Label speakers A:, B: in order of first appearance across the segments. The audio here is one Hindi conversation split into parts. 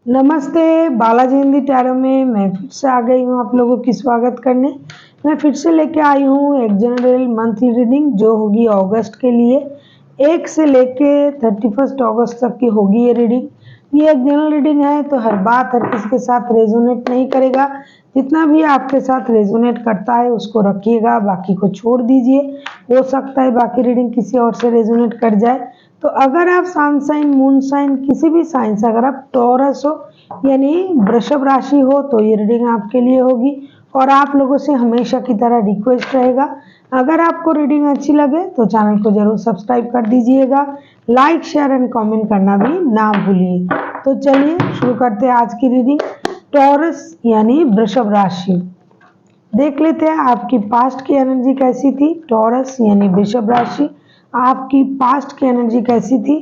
A: नमस्ते, बालाजी हिंदी टैरो में मैं फिर से आ गई हूँ आप लोगों की स्वागत करने। मैं फिर से लेके आई हूँ एक जनरल मंथली रीडिंग जो होगी अगस्त के लिए। 1 से लेके 31 अगस्त तक की होगी ये रीडिंग। ये एक जनरल रीडिंग है तो हर बात हर किसी के साथ रेजोनेट नहीं करेगा। जितना भी आपके साथ रेजोनेट करता है उसको रखिएगा, बाकी को छोड़ दीजिए। हो सकता है बाकी रीडिंग किसी और से रेजोनेट कर जाए। तो अगर आप सन साइन, मून साइन, किसी भी साइन से अगर आप टॉरस हो यानी वृषभ राशि हो तो ये रीडिंग आपके लिए होगी। और आप लोगों से हमेशा की तरह रिक्वेस्ट रहेगा, अगर आपको रीडिंग अच्छी लगे तो चैनल को जरूर सब्सक्राइब कर दीजिएगा, लाइक शेयर एंड कमेंट करना भी ना भूलिए। तो चलिए शुरू करते हैं आज की रीडिंग। टॉरस यानी वृषभ राशि, देख लेते हैं आपकी पास्ट की एनर्जी कैसी थी। टॉरस यानी वृषभ राशि, आपकी पास्ट की एनर्जी कैसी थी।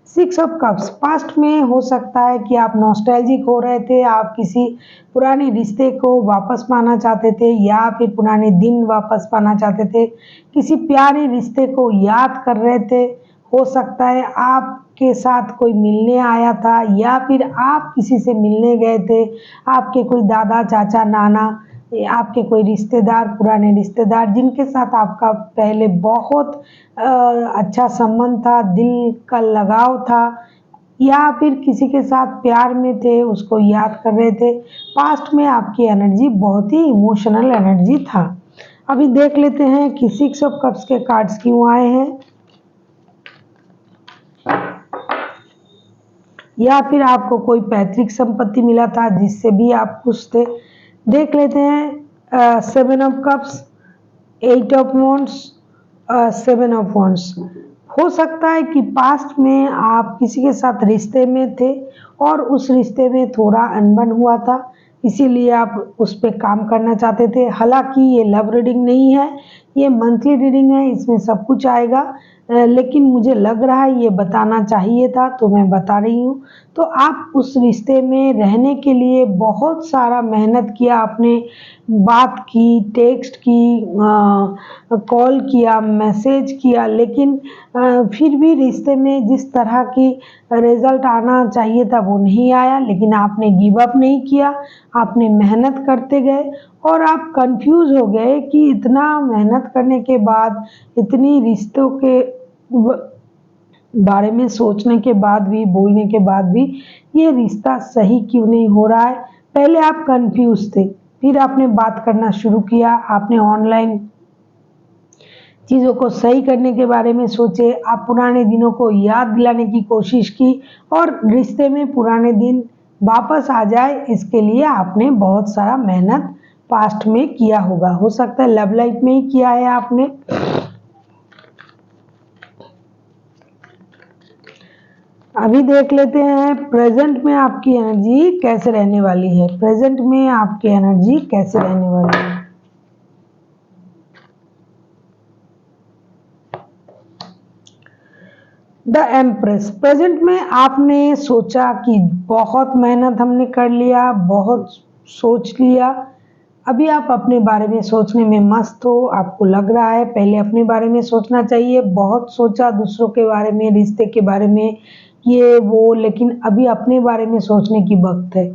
A: 6 ऑफ कप्स, पास्ट में हो सकता है कि आप नॉस्टैल्जिक हो रहे थे, आप किसी पुराने रिश्ते को वापस पाना चाहते थे या फिर पुराने दिन वापस पाना चाहते थे, किसी प्यारे रिश्ते को याद कर रहे थे। हो सकता है आपके साथ कोई मिलने आया था या फिर आप किसी से मिलने गए थे, आपके कोई दादा चाचा नाना, आपके कोई रिश्तेदार, पुराने रिश्तेदार जिनके साथ आपका पहले बहुत अच्छा संबंध था, दिल का लगाव था, या फिर किसी के साथ प्यार में थे उसको याद कर रहे थे। पास्ट में आपकी एनर्जी बहुत ही इमोशनल एनर्जी था। अभी देख लेते हैं कि 6 ऑफ कप्स के कार्ड्स क्यों आए हैं, या फिर आपको कोई पैतृक संपत्ति मिला था जिससे भी आप खुश थे। देख लेते हैं 7 of cups, 8 of wands, 7 of wands. हो सकता है कि पास्ट में आप किसी के साथ रिश्ते में थे और उस रिश्ते में थोड़ा अनबन हुआ था, इसीलिए आप उस पर काम करना चाहते थे। हालांकि ये लव रीडिंग नहीं है, ये मंथली रीडिंग है, इसमें सब कुछ आएगा। लेकिन मुझे लग रहा है ये बताना चाहिए था तो मैं बता रही हूँ। तो आप उस रिश्ते में रहने के लिए बहुत सारा मेहनत किया, आपने बात की, टेक्स्ट की, कॉल किया, मैसेज किया, लेकिन फिर भी रिश्ते में जिस तरह की रिजल्ट आना चाहिए था वो नहीं आया। लेकिन आपने गिव अप नहीं किया, आपने मेहनत करते गए और आप कंफ्यूज हो गए कि इतना मेहनत करने के बाद, इतनी रिश्तों के बारे में सोचने के बाद भी, बोलने के बाद भी ये रिश्ता सही क्यों नहीं हो रहा है। पहले आप कंफ्यूज थे, फिर आपने बात करना शुरू किया, आपने ऑनलाइन चीज़ों को सही करने के बारे में सोचे, आप पुराने दिनों को याद दिलाने की कोशिश की और रिश्ते में पुराने दिन वापस आ जाए इसके लिए आपने बहुत सारा मेहनत पास्ट में किया होगा। हो सकता है लव लाइफ में ही किया है आपने। अभी देख लेते हैं प्रेजेंट में आपकी एनर्जी कैसे रहने वाली है। प्रेजेंट में आपकी एनर्जी कैसे रहने वाली है। द एम्प्रेस, प्रेजेंट में आपने सोचा कि बहुत मेहनत हमने कर लिया, बहुत सोच लिया, अभी आप अपने बारे में सोचने में मस्त हो। आपको लग रहा है पहले अपने बारे में सोचना चाहिए, बहुत सोचा दूसरों के बारे में, रिश्ते के बारे में, ये वो, लेकिन अभी अपने बारे में सोचने की वक्त है,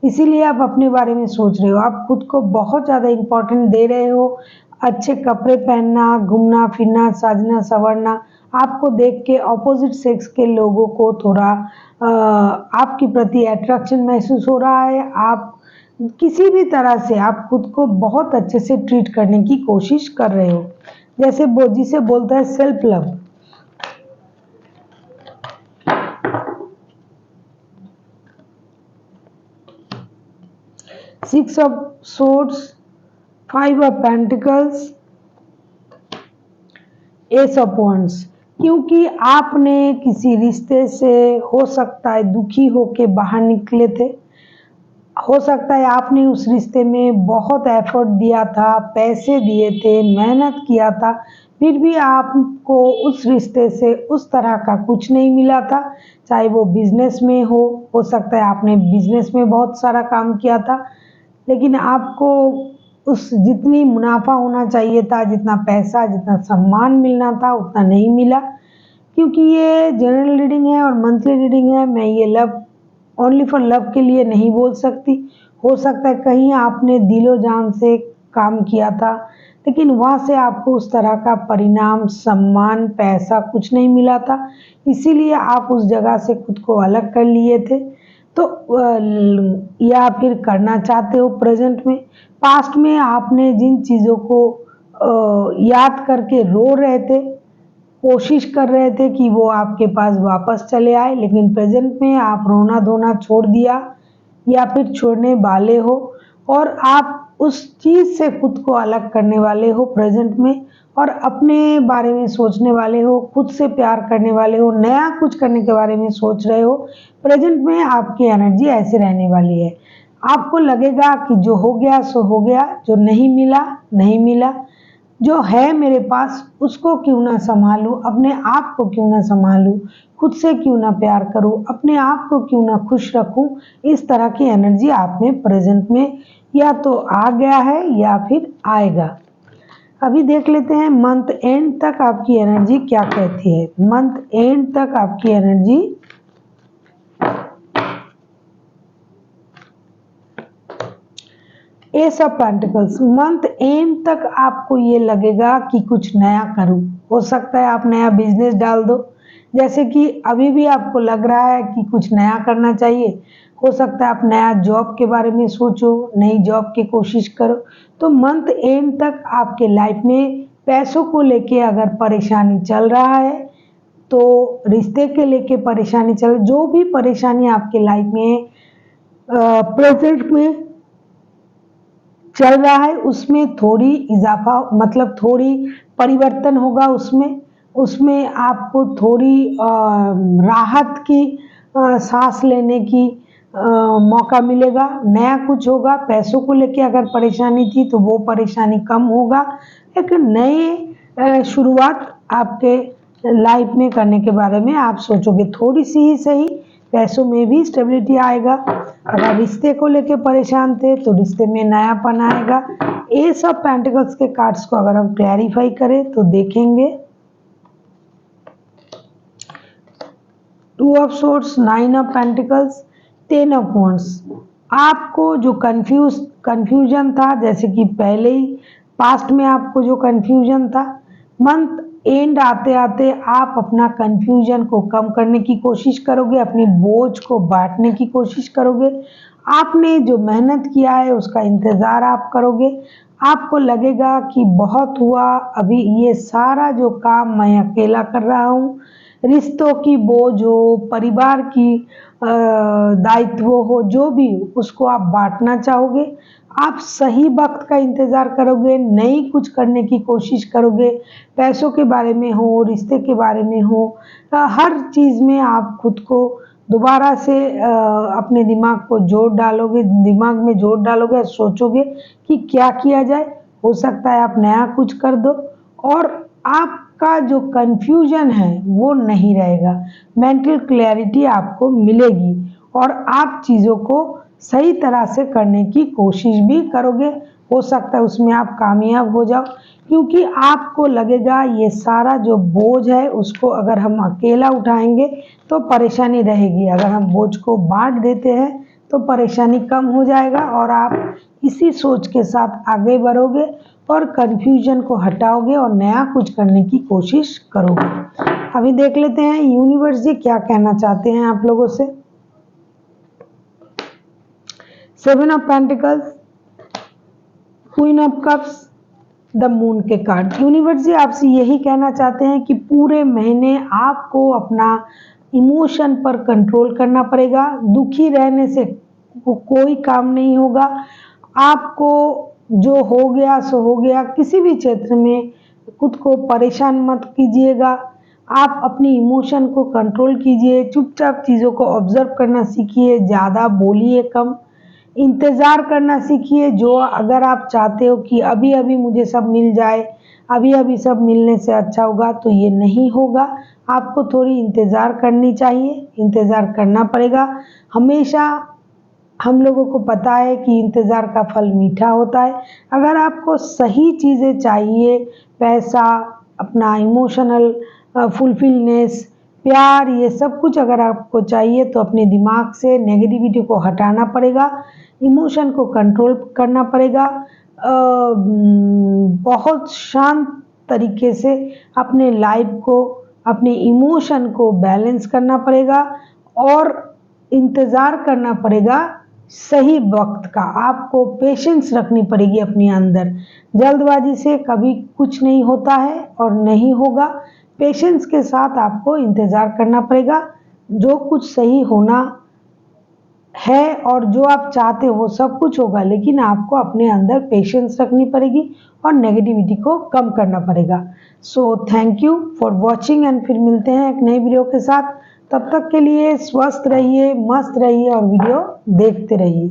A: इसीलिए आप अपने बारे में सोच रहे हो। आप खुद को बहुत ज़्यादा इम्पोर्टेंट दे रहे हो। अच्छे कपड़े पहनना, घूमना फिरना, साजना संवरना, आपको देख के ऑपोजिट सेक्स के लोगों को थोड़ा आपके प्रति अट्रैक्शन महसूस हो रहा है। आप किसी भी तरह से आप खुद को बहुत अच्छे से ट्रीट करने की कोशिश कर रहे हो, जैसे जिसे बोलते हैं self love. Six of swords, 5 of pentacles, S of wands. क्योंकि आपने किसी रिश्ते से हो सकता है दुखी होके बाहर निकले थे, हो सकता है आपने उस रिश्ते में बहुत एफर्ट दिया था, पैसे दिए थे, मेहनत किया था, फिर भी आपको उस रिश्ते से उस तरह का कुछ नहीं मिला था। चाहे वो बिजनेस में हो सकता है आपने बिजनेस में बहुत सारा काम किया था, लेकिन आपको उस जितनी मुनाफा होना चाहिए था, जितना पैसा, जितना सम्मान मिलना था, उतना नहीं मिला। क्योंकि ये जनरल रीडिंग है और मंथली रीडिंग है, मैं ये लव ओनली फॉर लव के लिए नहीं बोल सकती। हो सकता है कहीं आपने दिलो जान से काम किया था, लेकिन वहाँ से आपको उस तरह का परिणाम, सम्मान, पैसा कुछ नहीं मिला था, इसीलिए आप उस जगह से खुद को अलग कर लिए थे। तो या फिर करना चाहते हो प्रेजेंट में। पास्ट में आपने जिन चीज़ों को याद करके रो रहे थे, कोशिश कर रहे थे कि वो आपके पास वापस चले आए, लेकिन प्रेजेंट में आप रोना धोना छोड़ दिया या फिर छोड़ने वाले हो, और आप उस चीज़ से खुद को अलग करने वाले हो प्रेजेंट में, और अपने बारे में सोचने वाले हो, खुद से प्यार करने वाले हो, नया कुछ करने के बारे में सोच रहे हो। प्रेजेंट में आपकी एनर्जी ऐसे रहने वाली है। आपको लगेगा कि जो हो गया सो हो गया, जो नहीं मिला नहीं मिला, जो है मेरे पास उसको क्यों ना संभालूं, अपने आप को क्यों ना संभालूं, खुद से क्यों ना प्यार करूं, अपने आप को क्यों ना खुश रखूं। इस तरह की एनर्जी आप में प्रेजेंट में या तो आ गया है या फिर आएगा। अभी देख लेते हैं मंथ एंड तक आपकी एनर्जी क्या कहती है। मंथ एंड तक आपकी energy S of pentacles. Month and तक आपको ये लगेगा कि कुछ नया करूं। हो सकता है आप नया बिजनेस डाल दो, जैसे कि अभी भी आपको लग रहा है कि कुछ नया करना चाहिए। हो सकता है आप नया जॉब के बारे में सोचो, नई जॉब की कोशिश करो। तो मंथ एंड तक आपके लाइफ में पैसों को लेके अगर परेशानी चल रहा है, तो रिश्ते के लेके परेशानी चल, जो भी परेशानी आपके लाइफ में प्रेजेंट में चल रहा है, उसमें थोड़ी इजाफा, मतलब थोड़ी परिवर्तन होगा। उसमें आपको थोड़ी राहत की सांस लेने की मौका मिलेगा। नया कुछ होगा। पैसों को लेके अगर परेशानी थी तो वो परेशानी कम होगा। एक नए शुरुआत आपके लाइफ में करने के बारे में आप सोचोगे, थोड़ी सी ही सही। पैसों में भी स्टेबिलिटी आएगा। अगर रिश्ते को लेके परेशान थे तो रिश्ते में नयापन आएगा। एस ऑफ पेंटिकल्स के कार्ड्स को अगर हम क्लैरिफाई करें तो देखेंगे, two of swords, nine of pentacles, ten of wands. आपको जो कंफ्यूजन था, जैसे कि पहले ही पास्ट में आपको जो कंफ्यूजन था, मंथ एंड आते आते आप अपना कंफ्यूजन को कम करने की कोशिश करोगे, अपनी बोझ को बांटने की कोशिश करोगे। आपने जो मेहनत किया है उसका इंतज़ार आप करोगे। आपको लगेगा कि बहुत हुआ, अभी ये सारा जो काम मैं अकेला कर रहा हूँ। रिश्तों की बोझ हो, परिवार की दायित्व हो, जो भी उसको आप बांटना चाहोगे। आप सही वक्त का इंतज़ार करोगे, नई कुछ करने की कोशिश करोगे। पैसों के बारे में हो, रिश्ते के बारे में हो, हर चीज़ में आप खुद को दोबारा से अपने दिमाग को जोड़ डालोगे, दिमाग में जोड़ डालोगे, सोचोगे कि क्या किया जाए। हो सकता है आप नया कुछ कर दो, और आपका जो कंफ्यूजन है वो नहीं रहेगा। मेंटल क्लैरिटी आपको मिलेगी, और आप चीज़ों को सही तरह से करने की कोशिश भी करोगे। हो सकता है उसमें आप कामयाब हो जाओ, क्योंकि आपको लगेगा ये सारा जो बोझ है उसको अगर हम अकेला उठाएंगे तो परेशानी रहेगी। अगर हम बोझ को बांट देते हैं तो परेशानी कम हो जाएगा, और आप इसी सोच के साथ आगे बढ़ोगे और कंफ्यूजन को हटाओगे और नया कुछ करने की कोशिश करोगे। अभी देख लेते हैं यूनिवर्स जी क्या कहना चाहते हैं आप लोगों से। Seven of pentacles, queen of cups, the moon के कार्ड। यूनिवर्स जी आपसे यही कहना चाहते हैं कि पूरे महीने आपको अपना इमोशन पर कंट्रोल करना पड़ेगा। दुखी रहने से कोई काम नहीं होगा। आपको जो हो गया सो हो गया, किसी भी क्षेत्र में खुद को परेशान मत कीजिएगा। आप अपनी इमोशन को कंट्रोल कीजिए, चुपचाप चीज़ों को ऑब्जर्व करना सीखिए, ज़्यादा बोलिए कम, इंतज़ार करना सीखिए। जो अगर आप चाहते हो कि अभी अभी मुझे सब मिल जाए, अभी अभी सब मिलने से अच्छा होगा, तो ये नहीं होगा। आपको थोड़ी इंतज़ार करनी चाहिए, इंतज़ार करना पड़ेगा। हमेशा हम लोगों को पता है कि इंतज़ार का फल मीठा होता है। अगर आपको सही चीज़ें चाहिए, पैसा, अपना इमोशनल फुलफिलनेस, प्यार, ये सब कुछ अगर आपको चाहिए तो अपने दिमाग से नेगेटिविटी को हटाना पड़ेगा, इमोशन को कंट्रोल करना पड़ेगा, बहुत शांत तरीके से अपने लाइफ को, अपने इमोशन को बैलेंस करना पड़ेगा और इंतज़ार करना पड़ेगा सही वक्त का। आपको पेशेंस रखनी पड़ेगी अपने अंदर। जल्दबाजी से कभी कुछ नहीं होता है और नहीं होगा। पेशेंस के साथ आपको इंतज़ार करना पड़ेगा। जो कुछ सही होना है और जो आप चाहते हो सब कुछ होगा, लेकिन आपको अपने अंदर पेशेंस रखनी पड़ेगी और नेगेटिविटी को कम करना पड़ेगा। So thank you for watching and फिर मिलते हैं एक नई वीडियो के साथ। तब तक के लिए स्वस्थ रहिए, मस्त रहिए और वीडियो देखते रहिए।